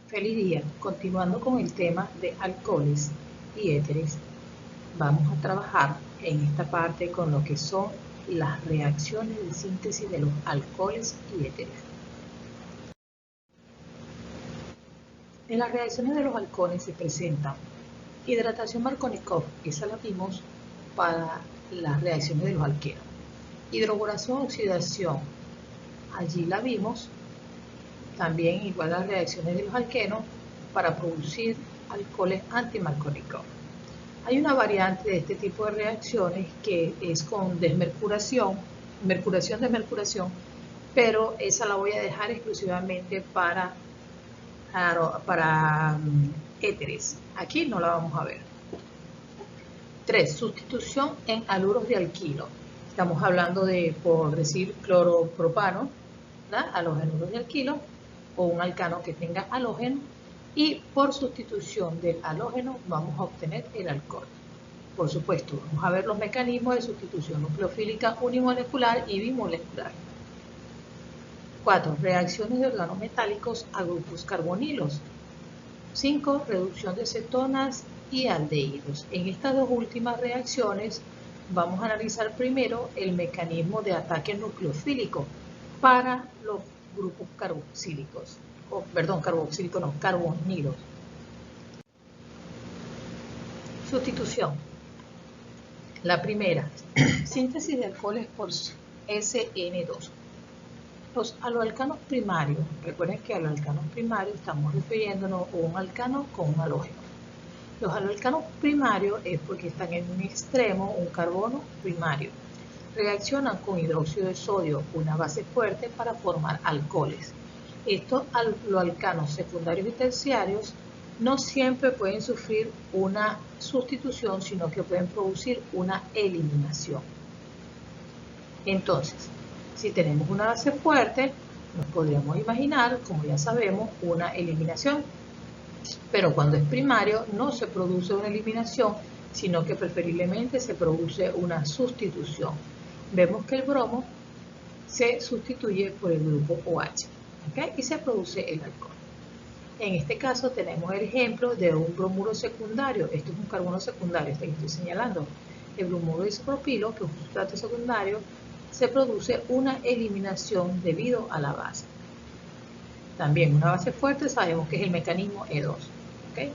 Feliz día. Continuando con el tema de alcoholes y éteres, vamos a trabajar en esta parte con lo que son las reacciones de síntesis de los alcoholes y éteres. En las reacciones de los alcoholes se presenta hidratación Markovnikov, esa la vimos para las reacciones de los alquenos. Hidroboración, oxidación, allí la vimos también igual a las reacciones de los alquenos para producir alcoholes anti-Markovnikov. Hay una variante de este tipo de reacciones que es con desmercuración, desmercuración, pero esa la voy a dejar exclusivamente para éteres. Aquí no la vamos a ver. 3. Sustitución en haluros de alquilo. Estamos hablando de, por decir, cloropropano, ¿verdad? Halógenos de alquilo, o un alcano que tenga halógeno, y por sustitución del halógeno vamos a obtener el alcohol. Por supuesto, vamos a ver los mecanismos de sustitución nucleofílica unimolecular y bimolecular. 4. Reacciones de organometálicos a grupos carbonilos. 5. Reducción de cetonas y aldehídos. En estas dos últimas reacciones vamos a analizar primero el mecanismo de ataque nucleofílico para los grupos carboxílicos, carbonilos. Sustitución. La primera, síntesis de alcoholes por SN2. Los aloalcanos primarios, recuerden que a los alcanos primarios estamos refiriéndonos a un alcano con un halógeno. Los aloalcanos primarios es porque están en un extremo un carbono primario. Reaccionan con hidróxido de sodio, una base fuerte, para formar alcoholes. Estos aloalcanos secundarios y terciarios no siempre pueden sufrir una sustitución, sino que pueden producir una eliminación. Entonces, si tenemos una base fuerte, nos podríamos imaginar, como ya sabemos, una eliminación. Pero cuando es primario no se produce una eliminación, sino que preferiblemente se produce una sustitución. Vemos que el bromo se sustituye por el grupo OH, ¿okay? Y se produce el alcohol. En este caso tenemos el ejemplo de un bromuro secundario. Esto es un carbono secundario, este que estoy señalando. El bromuro isopropilo, que es un sustrato secundario, se produce una eliminación debido a la base. También una base fuerte sabemos que es el mecanismo E2. ¿Okay?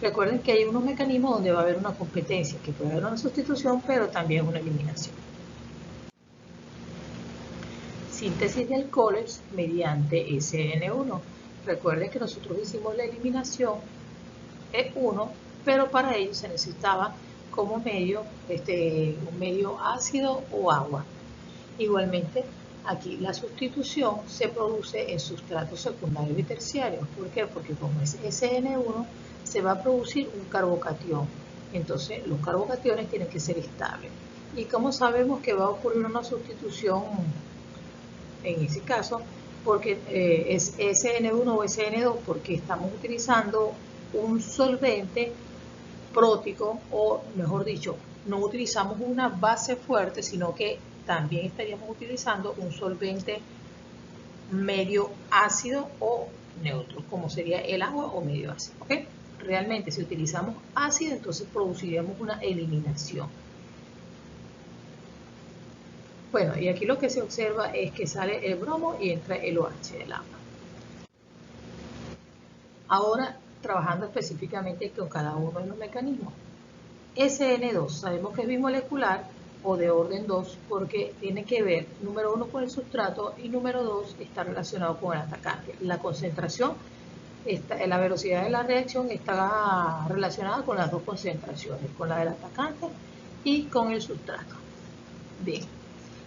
Recuerden que hay unos mecanismos donde va a haber una competencia, que puede haber una sustitución, pero también una eliminación. Síntesis de alcoholes mediante SN1. Recuerden que nosotros hicimos la eliminación E1, pero para ello se necesitaba como medio, un medio ácido o agua. Igualmente, aquí la sustitución se produce en sustratos secundarios y terciarios. ¿Por qué? Porque como es SN1, se va a producir un carbocatión. Entonces, los carbocationes tienen que ser estables. ¿Y cómo sabemos que va a ocurrir una sustitución en ese caso? Porque es SN1 o SN2, porque estamos utilizando un solvente prótico, o mejor dicho, no utilizamos una base fuerte, sino que también estaríamos utilizando un solvente medio ácido o neutro, como sería el agua o medio ácido. ¿Okay? Realmente, si utilizamos ácido, entonces produciríamos una eliminación. Bueno, y aquí lo que se observa es que sale el bromo y entra el OH del agua. Ahora, trabajando específicamente con cada uno de los mecanismos. SN2, sabemos que es bimolecular o de orden 2 porque tiene que ver, número 1, con el sustrato y número 2 está relacionado con el atacante. La concentración, la velocidad de la reacción está relacionada con las dos concentraciones, con la del atacante y con el sustrato. Bien,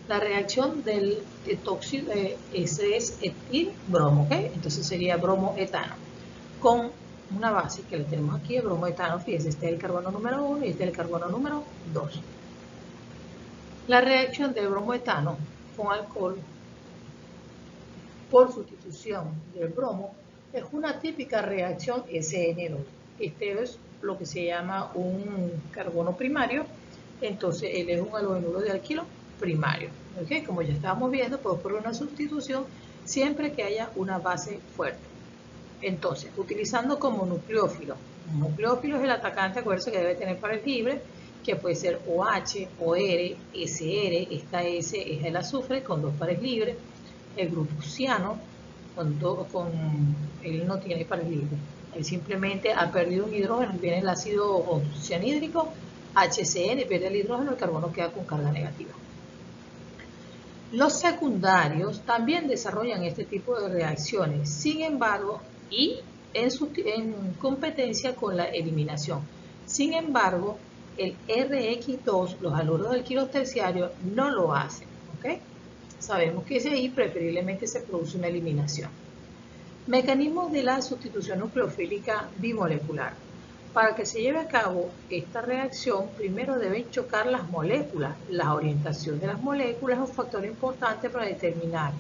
la reacción del tóxico ese es etil-bromo, ¿okay? Entonces sería bromoetano con una base que la tenemos aquí, el bromoetano. Fíjense, este es el carbono número 1 y este es el carbono número 2. La reacción del bromoetano con alcohol por sustitución del bromo es una típica reacción SN2. Este es lo que se llama un carbono primario, entonces él es un halogeno de alquilo primario. ¿Okay? Como ya estábamos viendo, puedo poner una sustitución siempre que haya una base fuerte. Entonces, utilizando como nucleófilo. Un nucleófilo es el atacante, acuérdense que debe tener pares libres, que puede ser OH, OR, SR, esta S es el azufre con 2 pares libres, el grupo ciano, él no tiene pares libres, él simplemente ha perdido un hidrógeno, viene el ácido cianhídrico, HCN, pierde el hidrógeno, el carbono queda con carga negativa. Los secundarios también desarrollan este tipo de reacciones, sin embargo, y en competencia con la eliminación. Sin embargo, el RX2, los haluros del alquilos terciarios, no lo hacen. ¿Okay? Sabemos que ese ahí preferiblemente se produce una eliminación. Mecanismos de la sustitución nucleofílica bimolecular. Para que se lleve a cabo esta reacción, primero deben chocar las moléculas. La orientación de las moléculas es un factor importante para determinar.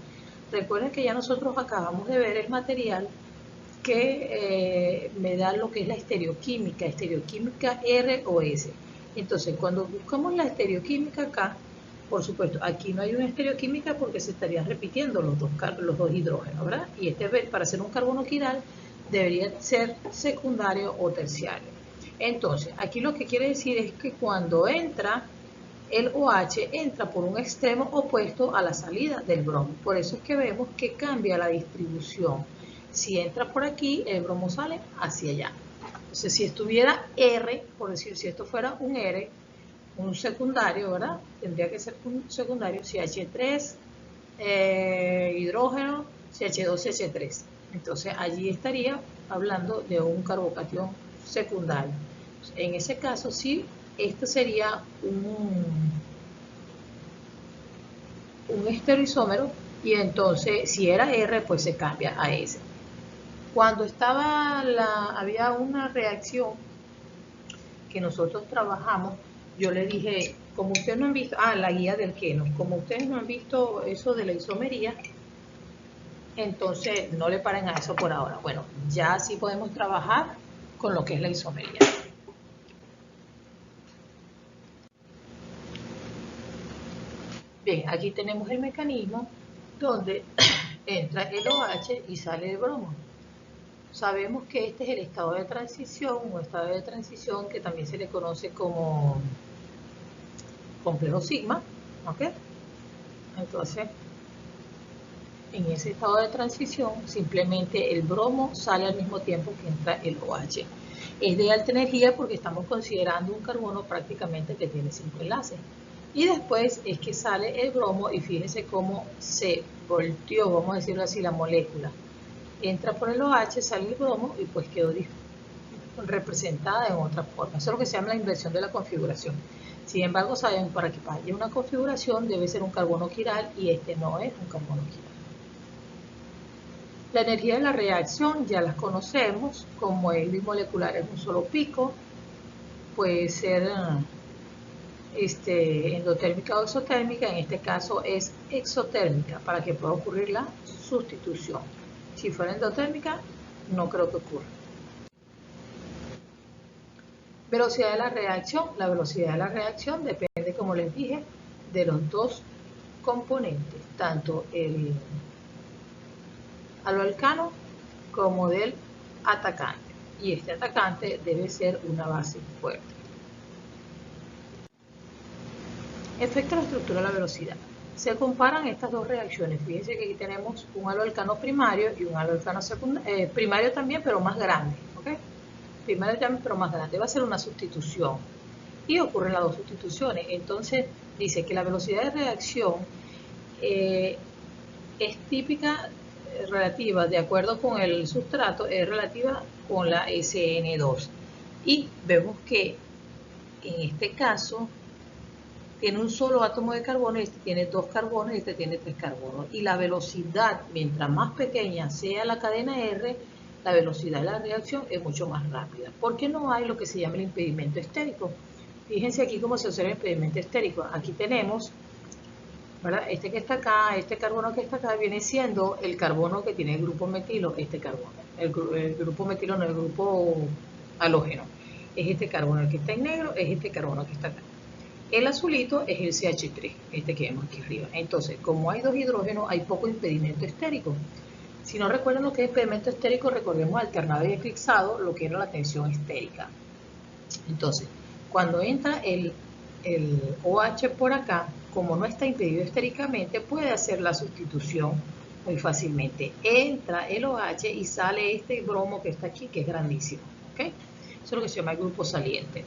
Recuerden que ya nosotros acabamos de ver el material que me da lo que es la estereoquímica R o S. Entonces, cuando buscamos la estereoquímica acá, por supuesto, aquí no hay una estereoquímica porque se estarían repitiendo los dos hidrógenos, ¿verdad? Y para ser un carbono quiral debería ser secundario o terciario. Entonces, aquí lo que quiere decir es que cuando entra el OH, entra por un extremo opuesto a la salida del bromo. Por eso es que vemos que cambia la distribución. Si entra por aquí, el bromo sale hacia allá. Entonces, si estuviera R, por decir, si esto fuera un R, un secundario, ¿verdad? Tendría que ser un secundario, CH3, hidrógeno, CH2, CH3. Entonces, allí estaría hablando de un carbocatión secundario. En ese caso, sí, esto sería un estereoisómero y entonces, si era R, pues se cambia a S. Cuando había una reacción que nosotros trabajamos, yo le dije, como ustedes no han visto, la guía del Keno, como ustedes no han visto eso de la isomería, entonces no le paren a eso por ahora. Bueno, ya sí podemos trabajar con lo que es la isomería. Bien, aquí tenemos el mecanismo donde entra el OH y sale el bromo. Sabemos que este es el estado de transición, un estado de transición que también se le conoce como complejo sigma, ¿ok? Entonces, en ese estado de transición, simplemente el bromo sale al mismo tiempo que entra el OH. Es de alta energía porque estamos considerando un carbono prácticamente que tiene 5 enlaces. Y después es que sale el bromo y fíjense cómo se volteó, vamos a decirlo así, la molécula. Entra por el OH, sale el bromo y pues quedó representada en otra forma. Eso es lo que se llama la inversión de la configuración. Sin embargo, saben, para que haya una configuración debe ser un carbono quiral y este no es un carbono quiral. La energía de la reacción ya las conocemos, como es bimolecular es un solo pico, puede ser endotérmica o exotérmica, en este caso es exotérmica, para que pueda ocurrir la sustitución. Si fuera endotérmica, no creo que ocurra. Velocidad de la reacción. La velocidad de la reacción depende, como les dije, de los dos componentes, tanto el aloalcano como del atacante. Y este atacante debe ser una base fuerte. Efecto de la estructura de la velocidad. Se comparan estas dos reacciones. Fíjense que aquí tenemos un aloalcano primario y un aloalcano secundario, primario también, pero más grande. ¿Okay? Primario también, pero más grande. Va a ser una sustitución. Y ocurren las dos sustituciones. Entonces, dice que la velocidad de reacción es típica relativa, de acuerdo con el sustrato, es relativa con la SN2. Y vemos que en este caso tiene un solo átomo de carbono, este tiene 2 carbonos y este tiene 3 carbonos. Y la velocidad, mientras más pequeña sea la cadena R, la velocidad de la reacción es mucho más rápida. Porque no hay lo que se llama el impedimento estérico. Fíjense aquí cómo se observa el impedimento estérico. Aquí tenemos, ¿verdad? Este que está acá, este carbono que está acá, viene siendo el carbono que tiene el grupo metilo, este carbono. El grupo metilo no, el grupo halógeno. Es este carbono, el que está en negro es este carbono que está acá. El azulito es el CH3, este que vemos aquí arriba. Entonces, como hay 2 hidrógenos, hay poco impedimento estérico. Si no recuerdan lo que es pedimento estérico, recordemos alternado y eclipsado, lo que era la tensión estérica. Entonces, cuando entra el OH por acá, como no está impedido estéricamente, puede hacer la sustitución muy fácilmente. Entra el OH y sale este bromo que está aquí, que es grandísimo. ¿Okay? Eso es lo que se llama el grupo saliente.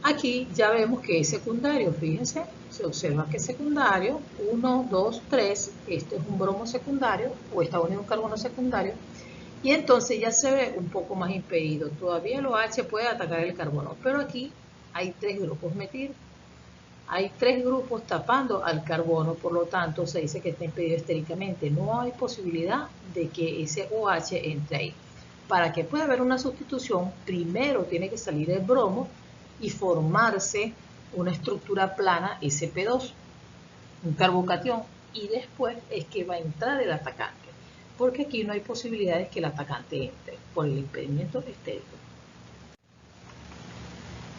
Aquí ya vemos que es secundario, fíjense, se observa que es secundario, 1, 2, 3, este es un bromo secundario, o está unido un carbono secundario, y entonces ya se ve un poco más impedido. Todavía el OH puede atacar el carbono, pero aquí hay 3 grupos metidos. Hay 3 grupos tapando al carbono, por lo tanto se dice que está impedido estéricamente. No hay posibilidad de que ese OH entre ahí. Para que pueda haber una sustitución, primero tiene que salir el bromo y formarse una estructura plana sp2, un carbocatión, y después es que va a entrar el atacante, porque aquí no hay posibilidades que el atacante entre por el impedimento estérico.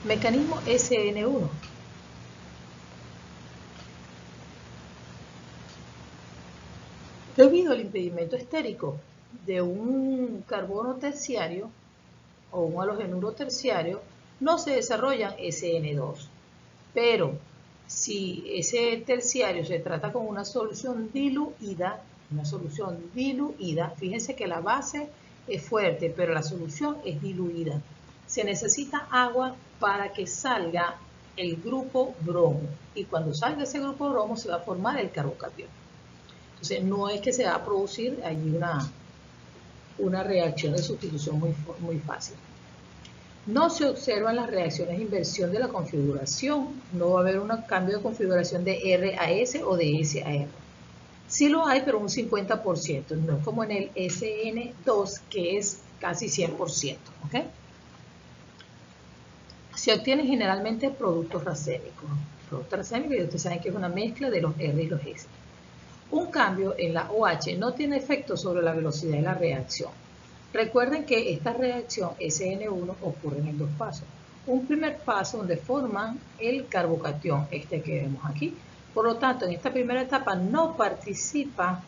Mecanismo SN1. Debido al impedimento estérico de un carbono terciario o un halogenuro terciario, no se desarrollan SN2. Pero si ese terciario se trata con una solución diluida, fíjense que la base es fuerte, pero la solución es diluida. Se necesita agua para que salga el grupo bromo, y cuando salga ese grupo bromo se va a formar el carbocatión. Entonces no es que se va a producir allí una reacción de sustitución muy fácil. No se observan las reacciones de inversión de la configuración. No va a haber un cambio de configuración de R a S o de S a R. Sí lo hay, pero un 50%. No es como en el SN2, que es casi 100%. ¿Okay? Se obtienen generalmente productos racémicos. Productos racémicos, y ustedes saben que es una mezcla de los R y los S. Un cambio en la OH no tiene efecto sobre la velocidad de la reacción. Recuerden que esta reacción SN1 ocurre en 2 pasos. Un primer paso donde forman el carbocatión, este que vemos aquí. Por lo tanto, en esta primera etapa no participa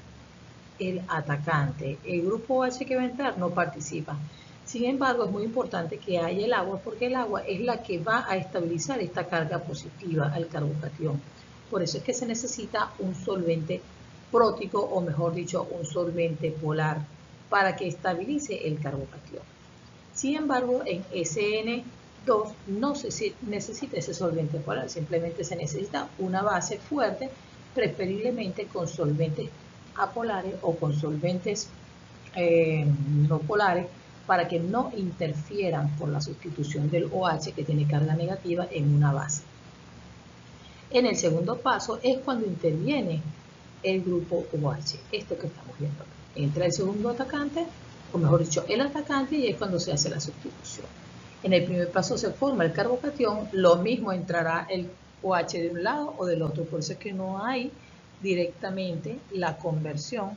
el atacante. El grupo OH que va a entrar no participa. Sin embargo, es muy importante que haya el agua, porque el agua es la que va a estabilizar esta carga positiva al carbocatión. Por eso es que se necesita un solvente prótico, o mejor dicho, un solvente polar, para que estabilice el carbocatión. Sin embargo, en SN2 no se necesita ese solvente polar, simplemente se necesita una base fuerte, preferiblemente con solventes apolares o con solventes no polares, para que no interfieran por la sustitución del OH, que tiene carga negativa, en una base. En el segundo paso es cuando interviene el grupo OH, esto que estamos viendo acá. Entra el segundo atacante, o mejor dicho, el atacante, y es cuando se hace la sustitución. En el primer paso se forma el carbocatión, lo mismo entrará el OH de un lado o del otro, por eso es que no hay directamente la conversión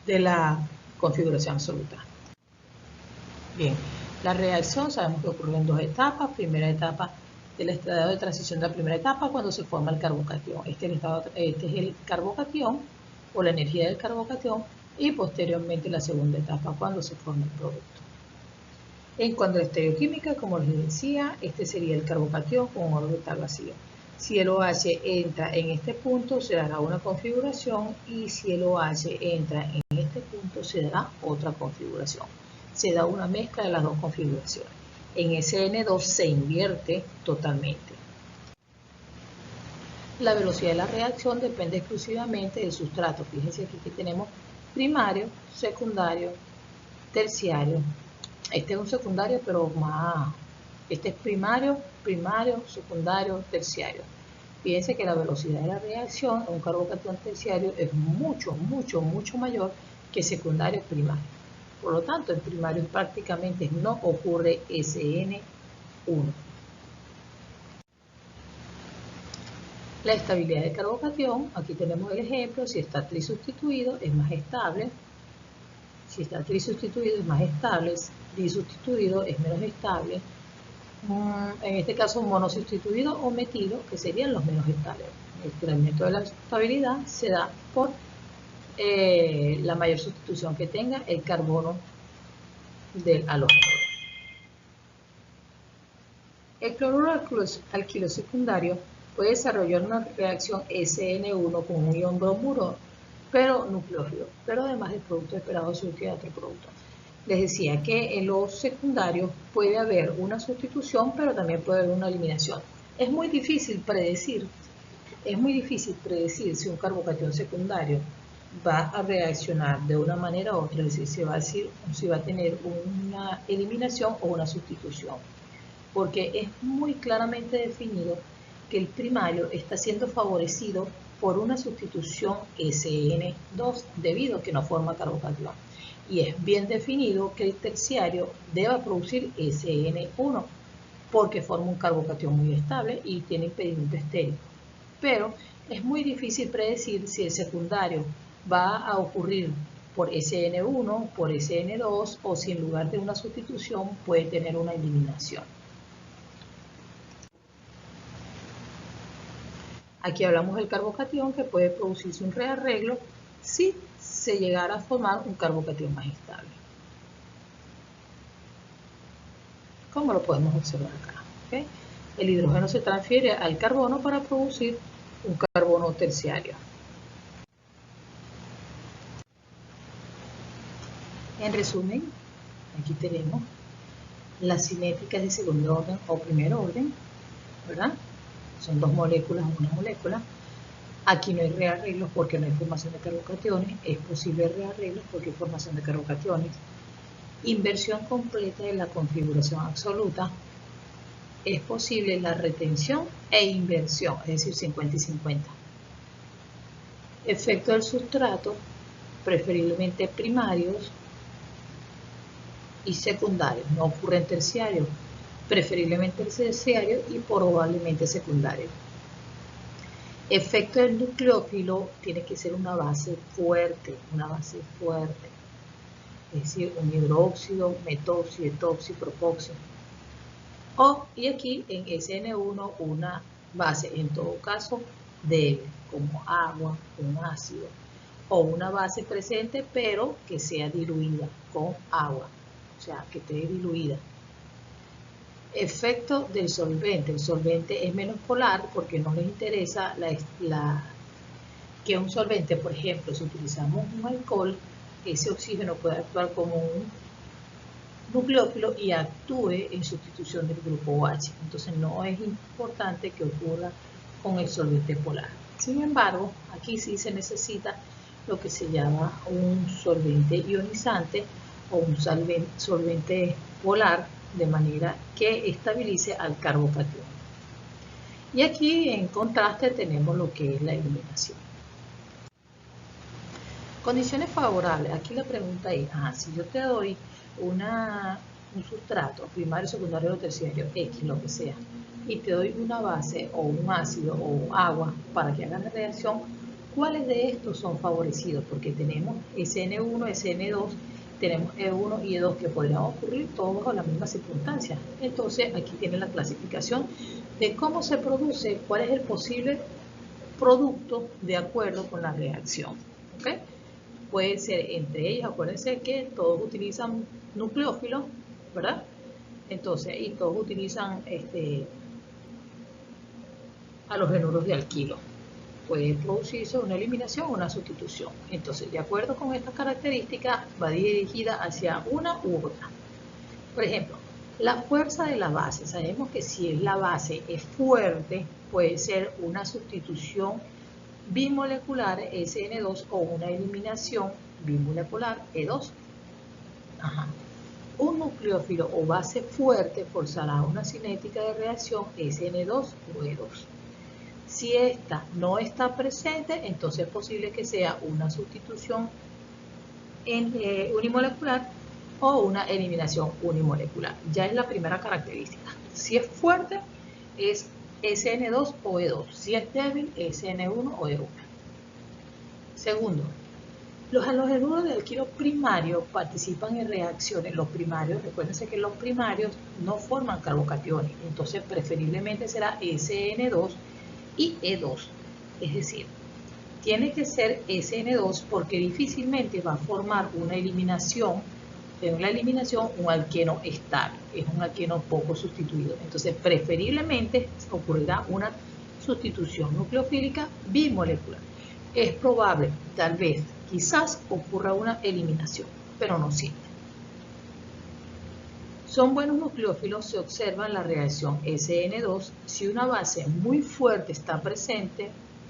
de la configuración absoluta. Bien, la reacción sabemos que ocurre en 2 etapas. Primera etapa del estado de transición de la primera etapa, cuando se forma el carbocatión. Este es el carbocatión o la energía del carbocatión, y posteriormente la segunda etapa, cuando se forma el producto. En cuanto a la estereoquímica, como les decía, este sería el carbocatión con un orbital vacío. Si el OH entra en este punto, se dará una configuración, y si el OH entra en este punto, se dará otra configuración. Se da una mezcla de las dos configuraciones. En SN2 se invierte totalmente. La velocidad de la reacción depende exclusivamente del sustrato. Fíjense que aquí tenemos primario, secundario, terciario. Este es un secundario, pero más. Este es primario, secundario, terciario. Fíjense que la velocidad de la reacción en un carbocatión terciario es mucho mayor que secundario primario. Por lo tanto, en primario prácticamente no ocurre SN1. La estabilidad del carbocatión, aquí tenemos el ejemplo. Si está trisustituido es más estable. Si está trisustituido es más estable. Disustituido es menos estable. En este caso, monosustituido o metilo, que serían los menos estables. El incremento de la estabilidad se da por la mayor sustitución que tenga el carbono del halógeno. El cloruro alquilo secundario puede desarrollar una reacción SN1 con un ion bromuro, pero nucleófilo, pero además del producto esperado surge de otro producto. Les decía que en los secundarios puede haber una sustitución, pero también puede haber una eliminación. Es muy difícil predecir si un carbocatión secundario va a reaccionar de una manera u otra, es decir, si va a tener una eliminación o una sustitución, porque es muy claramente definido que el primario está siendo favorecido por una sustitución SN2 debido a que no forma carbocatión. Y es bien definido que el terciario debe producir SN1 porque forma un carbocatión muy estable y tiene impedimento estérico. Pero es muy difícil predecir si el secundario va a ocurrir por SN1, por SN2 o si en lugar de una sustitución puede tener una eliminación. Aquí hablamos del carbocatión que puede producirse un rearreglo si se llegara a formar un carbocatión más estable. Como lo podemos observar acá. ¿Okay? El hidrógeno se transfiere al carbono para producir un carbono terciario. En resumen, aquí tenemos las cinéticas de segundo orden o primer orden, ¿verdad? Son dos moléculas o una molécula. Aquí no hay rearreglos porque no hay formación de carbocationes. Es posible rearreglos porque hay formación de carbocationes. Inversión completa de la configuración absoluta. Es posible la retención e inversión, es decir, 50 y 50. Efecto del sustrato, preferiblemente primarios y secundarios. No ocurre en terciario, preferiblemente terciario y probablemente secundario. Efecto del nucleófilo tiene que ser una base fuerte, es decir, un hidróxido, metóxido, etoxi, propóxido. Y aquí en SN1 una base, en todo caso, débil, como agua, un ácido, o una base presente, pero que sea diluida con agua, o sea, que esté diluida. Efecto del solvente. El solvente es menos polar porque no les interesa que un solvente, por ejemplo, si utilizamos un alcohol, ese oxígeno puede actuar como un nucleófilo y actúe en sustitución del grupo OH. Entonces no es importante que ocurra con el solvente polar. Sin embargo, aquí sí se necesita lo que se llama un solvente ionizante o un solvente polar, de manera que estabilice al carbocatión. Y aquí en contraste tenemos lo que es la eliminación. Condiciones favorables. Aquí la pregunta es, si yo te doy un sustrato primario, secundario o terciario, X, lo que sea, y te doy una base o un ácido o agua para que hagan la reacción, ¿cuáles de estos son favorecidos? Porque tenemos SN1, SN2, tenemos E1 y E2 que podrían ocurrir todos bajo la misma circunstancia. Entonces aquí tienen la clasificación de cómo se produce, cuál es el posible producto de acuerdo con la reacción. ¿Okay? Puede ser entre ellas, acuérdense que todos utilizan nucleófilos, ¿verdad? Entonces, y todos utilizan halogénuros de alquilo. Puede producirse una eliminación o una sustitución. Entonces, de acuerdo con estas características, va dirigida hacia una u otra. Por ejemplo, la fuerza de la base. Sabemos que si la base es fuerte, puede ser una sustitución bimolecular SN2 o una eliminación bimolecular E2. Un nucleófilo o base fuerte forzará una cinética de reacción SN2 o E2. Si esta no está presente, entonces es posible que sea una sustitución unimolecular o una eliminación unimolecular. Ya es la primera característica. Si es fuerte, es SN2 o E2. Si es débil, SN1 o E1. Segundo, los halogénuros de alquilo primario participan en reacciones. Los primarios, recuérdense que los primarios no forman carbocationes, entonces preferiblemente será SN2 y E2. Es decir, tiene que ser SN2 porque difícilmente va a formar una eliminación, en la eliminación un alqueno estable, es un alqueno poco sustituido. Entonces, preferiblemente ocurrirá una sustitución nucleofílica bimolecular. Es probable, tal vez, quizás ocurra una eliminación, pero no siempre. Son buenos nucleófilos, se observa en la reacción SN2. Si una base muy fuerte está presente,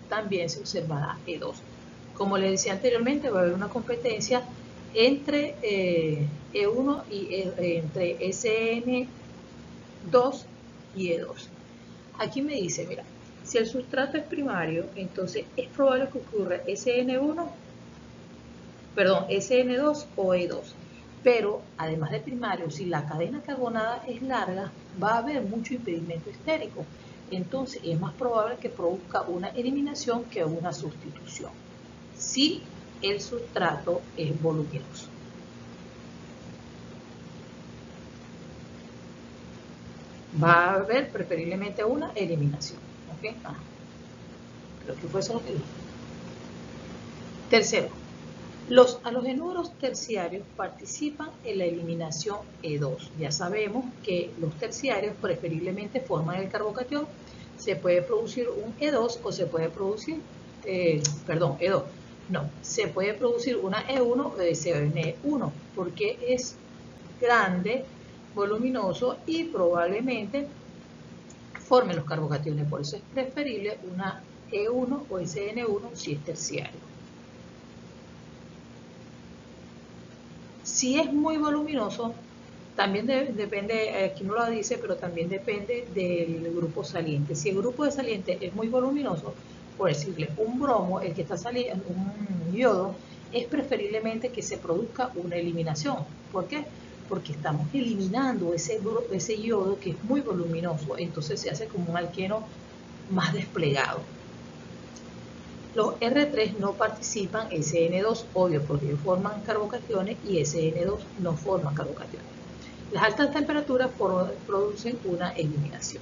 también se observará E2. Como les decía anteriormente, va a haber una competencia entre E1 y entre SN2 y E2. Aquí me dice, mira, si el sustrato es primario, entonces es probable que ocurra SN2 o E2. Pero además de primario, si la cadena carbonada es larga, va a haber mucho impedimento estérico. Entonces es más probable que produzca una eliminación que una sustitución, si el sustrato es voluminoso. Va a haber preferiblemente una eliminación. ¿Okay? Creo que fue eso lo que dije. Tercero, los halogenuros terciarios participan en la eliminación E2. Ya sabemos que los terciarios preferiblemente forman el carbocatión. Se puede producir un E2 o se puede producir, E2. No, se puede producir una E1 o SN1 porque es grande, voluminoso y probablemente forme los carbocationes. Por eso es preferible una E1 o SN1 si es terciario. Si es muy voluminoso, también depende, aquí no lo dice, pero también depende del grupo saliente. Si el grupo de saliente es muy voluminoso, por decirle un bromo, el que está saliendo, un yodo, es preferiblemente que se produzca una eliminación. ¿Por qué? Porque estamos eliminando ese yodo que es muy voluminoso, entonces se hace como un alqueno más desplegado. Los R3 no participan, SN2, obvio, porque forman carbocationes y SN2 no forman carbocationes. Las altas temperaturas producen una eliminación.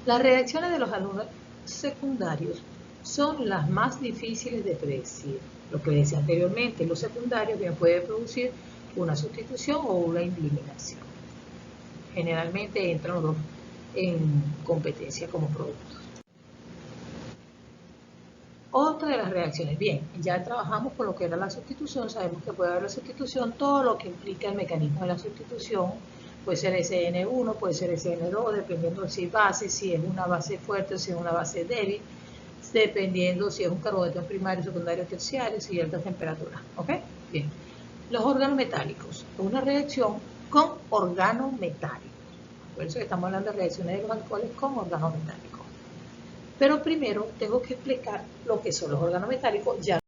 Las reacciones de los halogenuros secundarios son las más difíciles de predecir. Lo que decía anteriormente, los secundarios bien pueden producir una sustitución o una eliminación. Generalmente entran los dos en competencia como productos. Otra de las reacciones, bien, ya trabajamos con lo que era la sustitución, sabemos que puede haber la sustitución, todo lo que implica el mecanismo de la sustitución, puede ser SN1, puede ser SN2, dependiendo de si base, si es una base fuerte o si es una base débil, dependiendo si es un carbohidrato primario, secundario, terciario, si hay altas temperaturas, ¿ok? Bien. Los organometálicos, una reacción con organometálicos, por eso que estamos hablando de reacciones de los alcoholes con organometálicos. Pero primero tengo que explicar lo que son los organometálicos. Ya